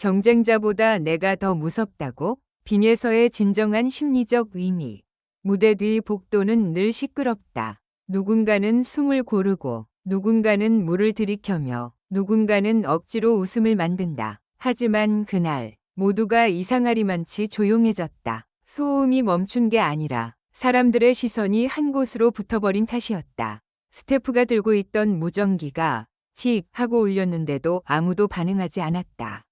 경쟁자보다 내가 더 무섭다고? 빈에서의 진정한 심리적 의미. 무대 뒤 복도는 늘 시끄럽다. 누군가는 숨을 고르고, 누군가는 물을 들이켜며, 누군가는 억지로 웃음을 만든다. 하지만 그날 모두가 이상하리만치 조용해졌다. 소음이 멈춘 게 아니라 사람들의 시선이 한 곳으로 붙어버린 탓이었다. 스태프가 들고 있던 무전기가 칙 하고 울렸는데도 아무도 반응하지 않았다.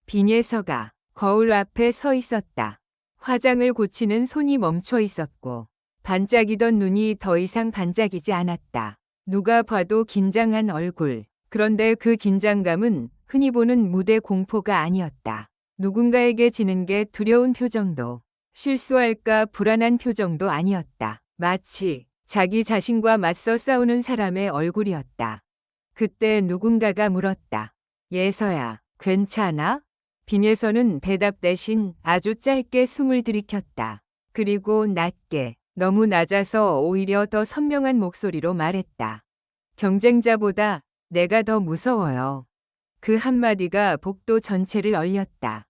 빈예서가 거울 앞에 서 있었다. 화장을 고치는 손이 멈춰 있었고 반짝이던 눈이 더 이상 반짝이지 않았다. 누가 봐도 긴장한 얼굴. 그런데 그 긴장감은 흔히 보는 무대 공포가 아니었다. 누군가에게 지는 게 두려운 표정도, 실수할까 불안한 표정도 아니었다. 마치 자기 자신과 맞서 싸우는 사람의 얼굴이었다. 그때 누군가가 물었다. 예서야, 괜찮아? 빈예서는 대답 대신 아주 짧게 숨을 들이켰다. 그리고 낮게, 너무 낮아서 오히려 더 선명한 목소리로 말했다. 경쟁자보다 내가 더 무서워요. 그 한마디가 복도 전체를 얼렸다.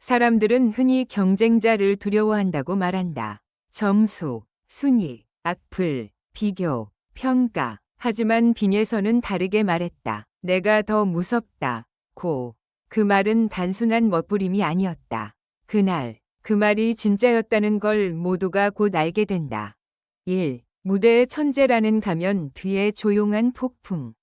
사람들은 흔히 경쟁자를 두려워한다고 말한다. 점수, 순위, 악플, 비교, 평가. 하지만 빈예서는 다르게 말했다. 내가 더 무섭다. 고. 그 말은 단순한 멋부림이 아니었다. 그날 그 말이 진짜였다는 걸 모두가 곧 알게 된다. 1. 무대의 천재라는 가면 뒤에 조용한 폭풍.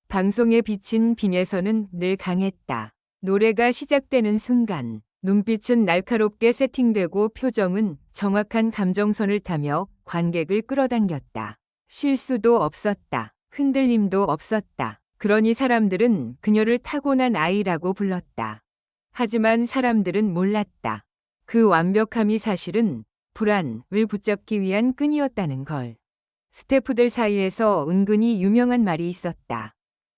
방송에 비친 빈에서는 늘 강했다. 노래가 시작되는 순간 눈빛은 날카롭게 세팅되고 표정은 정확한 감정선을 타며 관객을 끌어당겼다. 실수도 없었다. 흔들림도 없었다. 그러니 사람들은 그녀를 타고난 아이라고 불렀다. 하지만 사람들은 몰랐다. 그 완벽함이 사실은 불안을 붙잡기 위한 끈이었다는 걸. 스태프들 사이에서 은근히 유명한 말이 있었다.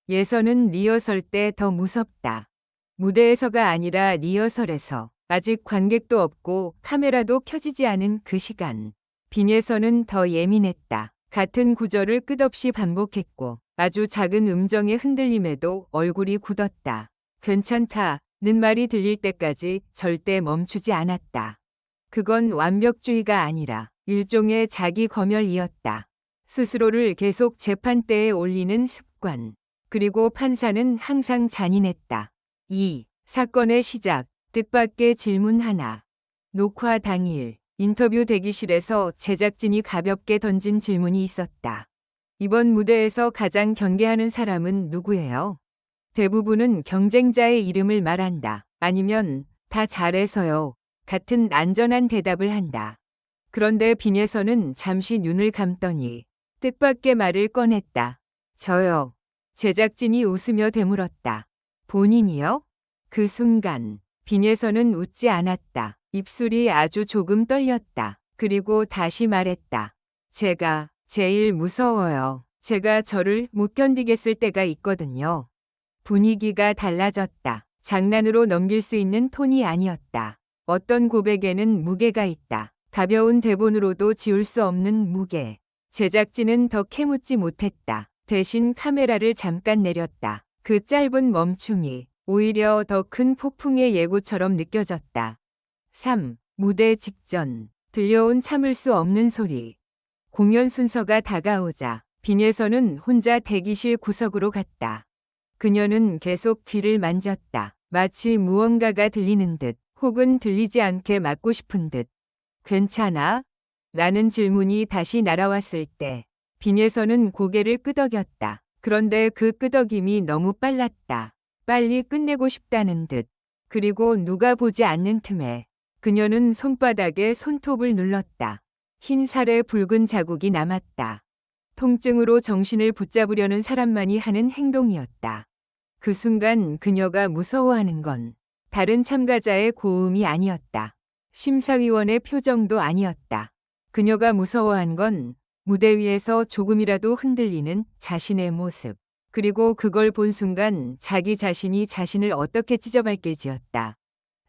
예서는 리허설 때 더 무섭다. 무대에서가 아니라 리허설에서. 아직 관객도 없고 카메라도 켜지지 않은 그 시간. 빈예서는 더 예민했다. 같은 구절을 끝없이 반복했고 아주 작은 음정의 흔들림에도 얼굴이 굳었다. 괜찮다는 말이 들릴 때까지 절대 멈추지 않았다. 그건 완벽주의가 아니라 일종의 자기 검열이었다. 스스로를 계속 재판대에 올리는 습관. 그리고 판사는 항상 잔인했다. 2. 사건의 시작. 뜻밖의 질문 하나. 녹화 당일 인터뷰 대기실에서 제작진이 가볍게 던진 질문이 있었다. 이번 무대에서 가장 경계하는 사람은 누구예요? 대부분은 경쟁자의 이름을 말한다. 아니면 다 잘해서요. 같은 안전한 대답을 한다. 그런데 빈에서는 잠시 눈을 감더니 뜻밖의 말을 꺼냈다. 저요. 제작진이 웃으며 되물었다. 본인이요? 그 순간 빈에서는 웃지 않았다. 입술이 아주 조금 떨렸다. 그리고 다시 말했다. 제가 제일 무서워요. 제가 저를 못 견디겠을 때가 있거든요. 분위기가 달라졌다. 장난으로 넘길 수 있는 톤이 아니었다. 어떤 고백에는 무게가 있다. 가벼운 대본으로도 지울 수 없는 무게. 제작진은 더 캐묻지 못했다. 대신 카메라를 잠깐 내렸다. 그 짧은 멈춤이 오히려 더 큰 폭풍의 예고처럼 느껴졌다. 3. 무대 직전. 들려온 참을 수 없는 소리. 공연 순서가 다가오자 빈에서는 혼자 대기실 구석으로 갔다. 그녀는 계속 귀를 만졌다. 마치 무언가가 들리는 듯 혹은 들리지 않게 막고 싶은 듯. 괜찮아? 라는 질문이 다시 날아왔을 때 빈에서는 고개를 끄덕였다. 그런데 그 끄덕임이 너무 빨랐다. 빨리 끝내고 싶다는 듯. 그리고 누가 보지 않는 틈에 그녀는 손바닥에 손톱을 눌렀다. 흰 살에 붉은 자국이 남았다. 통증으로 정신을 붙잡으려는 사람만이 하는 행동이었다. 그 순간 그녀가 무서워하는 건 다른 참가자의 고음이 아니었다. 심사위원의 표정도 아니었다. 그녀가 무서워한 건 무대 위에서 조금이라도 흔들리는 자신의 모습. 그리고 그걸 본 순간 자기 자신이 자신을 어떻게 찢어밟길지였다.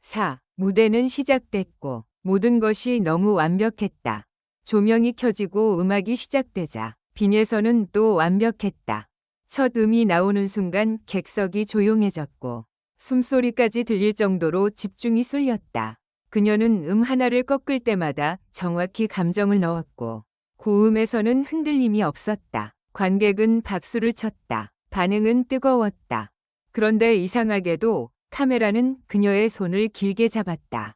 4. 무대는 시작됐고 모든 것이 너무 완벽했다. 조명이 켜지고 음악이 시작되자 빈에서는 또 완벽했다. 첫 음이 나오는 순간 객석이 조용해졌고 숨소리까지 들릴 정도로 집중이 쏠렸다. 그녀는 하나를 꺾을 때마다 정확히 감정을 넣었고 고음에서는 흔들림이 없었다. 관객은 박수를 쳤다. 반응은 뜨거웠다. 그런데 이상하게도 카메라는 그녀의 손을 길게 잡았다.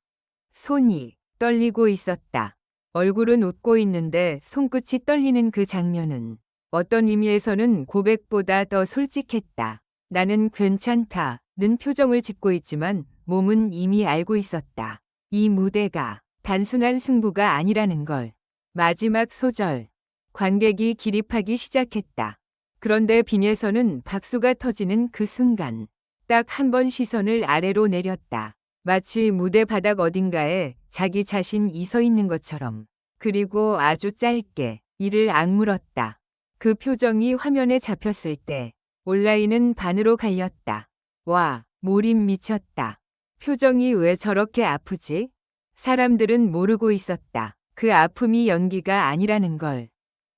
손이 떨리고 있었다. 얼굴은 웃고 있는데 손끝이 떨리는 그 장면은 어떤 의미에서는 고백보다 더 솔직했다. 나는 괜찮다는 표정을 짓고 있지만 몸은 이미 알고 있었다. 이 무대가 단순한 승부가 아니라는 걸. 마지막 소절. 관객이 기립하기 시작했다. 그런데 빈에서는 박수가 터지는 그 순간 딱 한 번 시선을 아래로 내렸다. 마치 무대 바닥 어딘가에 자기 자신이 서 있는 것처럼. 그리고 아주 짧게 이를 악물었다. 그 표정이 화면에 잡혔을 때 온라인은 반으로 갈렸다. 와, 몰입 미쳤다. 표정이 왜 저렇게 아프지? 사람들은 모르고 있었다. 그 아픔이 연기가 아니라는 걸.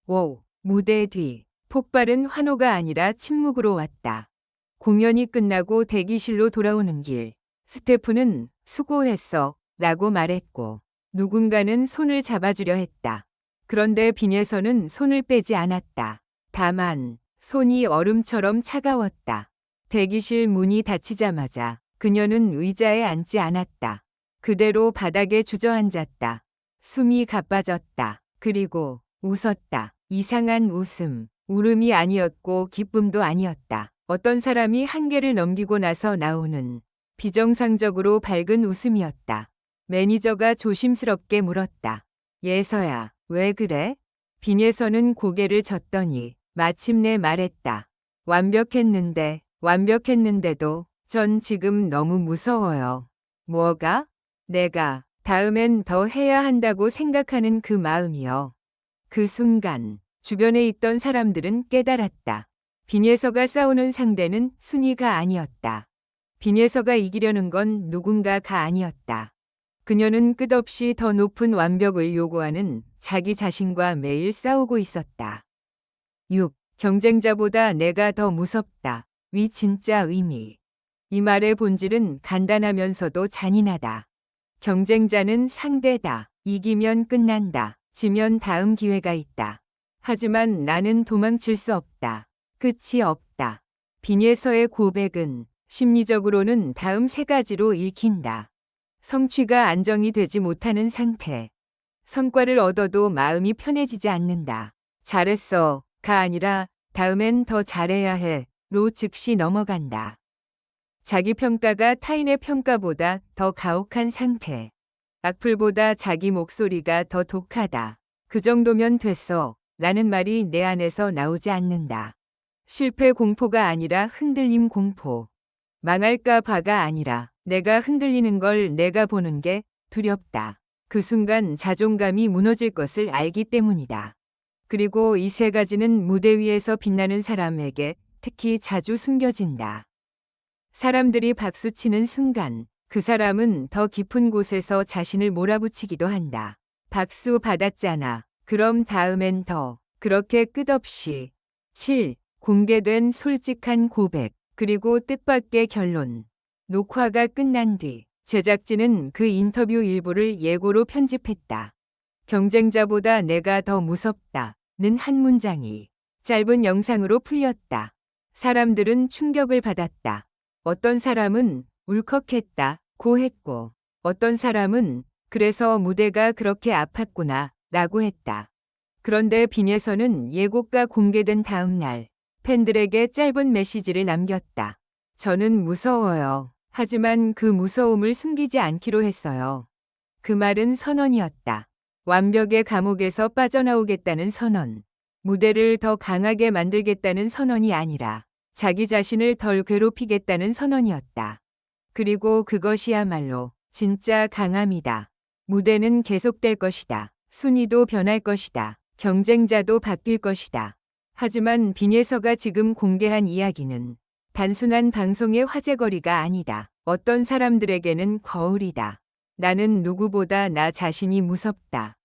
오, 무대 뒤. 폭발은 환호가 아니라 침묵으로 왔다. 공연이 끝나고 대기실로 돌아오는 길. 스태프는 수고했어 라고 말했고 누군가는 손을 잡아주려 했다. 그런데 빈에서는 손을 빼지 않았다. 다만 손이 얼음처럼 차가웠다. 대기실 문이 닫히자마자 그녀는 의자에 앉지 않았다. 그대로 바닥에 주저앉았다. 숨이 가빠졌다. 그리고 웃었다. 이상한 웃음. 울음이 아니었고 기쁨도 아니었다. 어떤 사람이 한계를 넘기고 나서 나오는 비정상적으로 밝은 웃음이었다. 매니저가 조심스럽게 물었다. 예서야, 왜 그래? 빈에서는 고개를 젓더니 마침내 말했다. 완벽했는데도 전 지금 너무 무서워요. 뭐가? 내가 다음엔 더 해야 한다고 생각하는 그 마음이요. 그 순간 주변에 있던 사람들은 깨달았다. 빈에서가 싸우는 상대는 순이가 아니었다. 빈에서가 이기려는 건 누군가가 아니었다. 그녀는 끝없이 더 높은 완벽을 요구하는 자기 자신과 매일 싸우고 있었다. 6. 경쟁자보다 내가 더 무섭다. 위 진짜 의미. 이 말의 본질은 간단하면서도 잔인하다. 경쟁자는 상대다. 이기면 끝난다. 지면 다음 기회가 있다. 하지만 나는 도망칠 수 없다. 끝이 없다. 빈에서의 고백은 심리적으로는 다음 세 가지로 읽힌다. 성취가 안정이 되지 못하는 상태. 성과를 얻어도 마음이 편해지지 않는다. 잘했어가 아니라 다음엔 더 잘해야 해로 즉시 넘어간다. 자기 평가가 타인의 평가보다 더 가혹한 상태. 악플보다 자기 목소리가 더 독하다. 그 정도면 됐어 라는 말이 내 안에서 나오지 않는다. 실패 공포가 아니라 흔들림 공포. 망할까 봐가 아니라 내가 흔들리는 걸 내가 보는 게 두렵다. 그 순간 자존감이 무너질 것을 알기 때문이다. 그리고 이 세 가지는 무대 위에서 빛나는 사람에게 특히 자주 숨겨진다. 사람들이 박수치는 순간 그 사람은 더 깊은 곳에서 자신을 몰아붙이기도 한다. 박수 받았잖아. 그럼 다음엔 더. 그렇게 끝없이. 7. 공개된 솔직한 고백. 그리고 뜻밖의 결론. 녹화가 끝난 뒤 제작진은 그 인터뷰 일부를 예고로 편집했다. 경쟁자보다 내가 더 무섭다는 한 문장이 짧은 영상으로 풀렸다. 사람들은 충격을 받았다. 어떤 사람은 울컥했다고 했고 어떤 사람은 그래서 무대가 그렇게 아팠구나 라고 했다. 그런데 빈에서는 예고가 공개된 다음 날 팬들에게 짧은 메시지를 남겼다. 저는 무서워요. 하지만 그 무서움을 숨기지 않기로 했어요. 그 말은 선언이었다. 완벽의 감옥에서 빠져나오겠다는 선언. 무대를 더 강하게 만들겠다는 선언이 아니라 자기 자신을 덜 괴롭히겠다는 선언이었다. 그리고 그것이야말로 진짜 강함이다. 무대는 계속될 것이다. 순위도 변할 것이다. 경쟁자도 바뀔 것이다. 하지만 빈에서가 지금 공개한 이야기는 단순한 방송의 화제거리가 아니다. 어떤 사람들에게는 거울이다. 나는 누구보다 나 자신이 무섭다.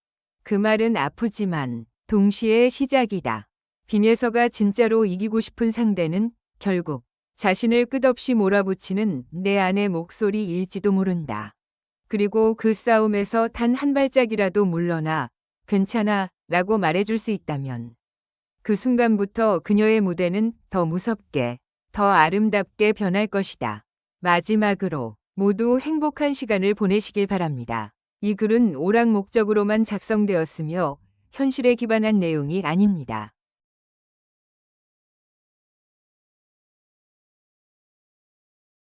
그 말은 아프지만 동시에 시작이다. 빈에서가 진짜로 이기고 싶은 상대는 결국 자신을 끝없이 몰아붙이는 내 안의 목소리일지도 모른다. 그리고 그 싸움에서 단 한 발짝이라도 물러나 괜찮아 라고 말해줄 수 있다면 그 순간부터 그녀의 무대는 더 무섭게, 더 아름답게 변할 것이다. 마지막으로 모두 행복한 시간을 보내시길 바랍니다. 이 글은 오락 목적으로만 작성되었으며 현실에 기반한 내용이 아닙니다.